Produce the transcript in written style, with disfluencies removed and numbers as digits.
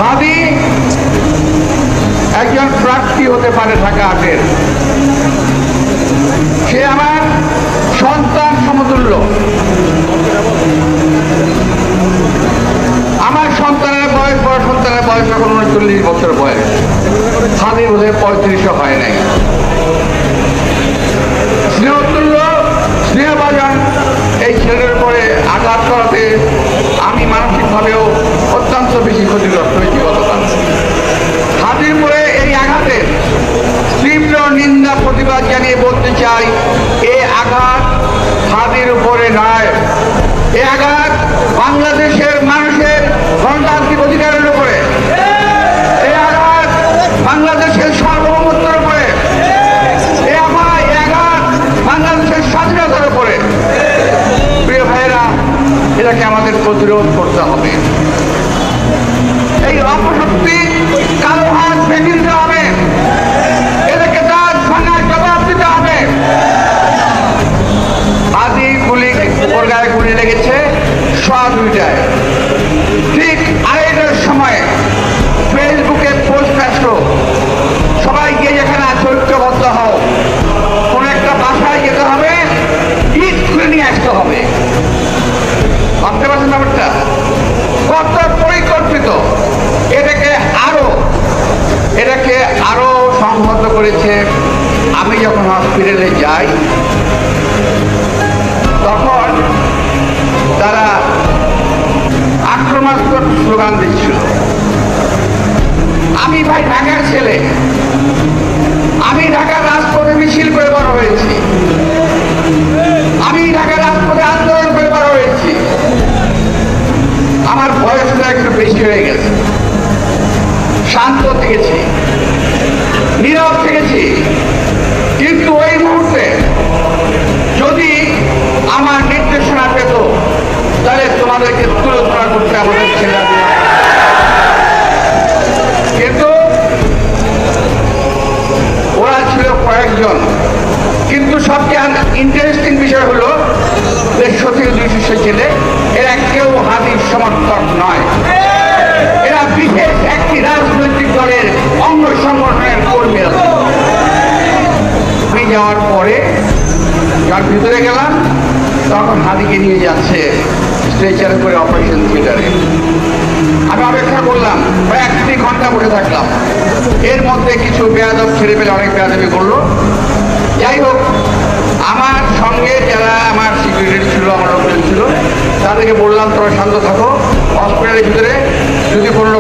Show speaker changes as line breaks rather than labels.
হাদি একজন প্রার্থী হতে পারে ঢাকা ৮-এর। সে আমার সন্তান সমতুল্য। আমার সন্তানের বয়স, বড় সন্তানের বয়স এখন ৩৯ বছর বয়স। হাদি বোধহয় ৩৫ও হয় নাই। স্নেহতুল্য, স্নেহভাজন এই ছেলের উপরে আঘাত করাতে আমি মানসিকভাবেও অত্যন্ত বেশি ক্ষতিগ্রস্ত হয়েছি গতকাল। হাদির উপরে এই আঘাতের তীব্র নিন্দা প্রতিবাদ জানিয়ে বলতে চাই, এ আঘাত হাদির উপরে নয়, এ আঘাত বাংলাদেশের মানুষের গণতান্ত্রিক অধিকারের উপরে, এ আঘাত বাংলাদেশের সার্বভৌমত্বের উপরে, এ আঘাত বাংলাদেশের স্বাধীনতার উপরে। প্রিয় ভাইয়েরা, এটাকে আমাদের প্রতিরোধ করতে হবে। এই অপশক্তি কালো হাত ভেঙে দিতে হবে, এটাকে দাঁত ভাঙার জবাব দিতে হবে। আদি গুলি ওর গায়ে গুলি লেগেছে 2:15। ঠিক 2:30টার সময় ফেসবুকে পোস্ট আসলো, সবাই গিয়ে যেখানে ঐক্যবদ্ধ হও, কোন একটা বাসায় যেতে হবে, ইট খুলে নিয়ে আসতে হবে। ভাবতে পারছেন ব্যাপারটা কত পরিকল্পিত। এটাকে আরো সংহত করেছে। আমি যখন হসপিটালে যাই তখন তারা আক্রমণাত্মক স্লোগান দিচ্ছিল। আমি ভাই ঢাকার ছেলে, আমি ঢাকার রাজপথে মিছিল করে বড় হয়েছি, আমি ঢাকার রাজপথে আন্দোলন করে বড় হয়েছি। আমার বয়সটা একটু বেশি হয়ে গেছে, শান্ত থেকেছি, নীরব থেকেছি, কিন্তু ওই মুহূর্তে যদি আমার নির্দেশনা পেত তাহলে তোমাদেরকে তুলনা করতে আমাদের ছেলে। কিন্তু ওরা ছিল কয়েকজন। কিন্তু সবচেয়ে ইন্টারেস্টিং বিষয় হলো যে ১৭-২০০ ছেলে, এরা কেউ হাদির সমর্থক নয়, এরা বিশেষ একটি রাজনৈতিক দলের অঙ্গ সংগঠনের কর্মীরা। আমি যাওয়ার পরে যার ভিতরে গেলাম, তখন হাদিকে নিয়ে যাচ্ছে স্ট্রেচারে করে অপারেশন থিয়েটারে। আমি অপেক্ষা করলাম, প্রায় 1 ঘন্টা বসে থাকলাম। এর মধ্যে কিছু বেয়াদব ছেলে পেলে অনেক বেয়াদবি করলো। যাই হোক, আমার সঙ্গে যারা আমার সিকিউরিটি ছিল, আমার লোকজন ছিল, তাদেরকে বললাম তোমরা শান্ত থাকো, হসপিটালের ভিতরে যদি কোনো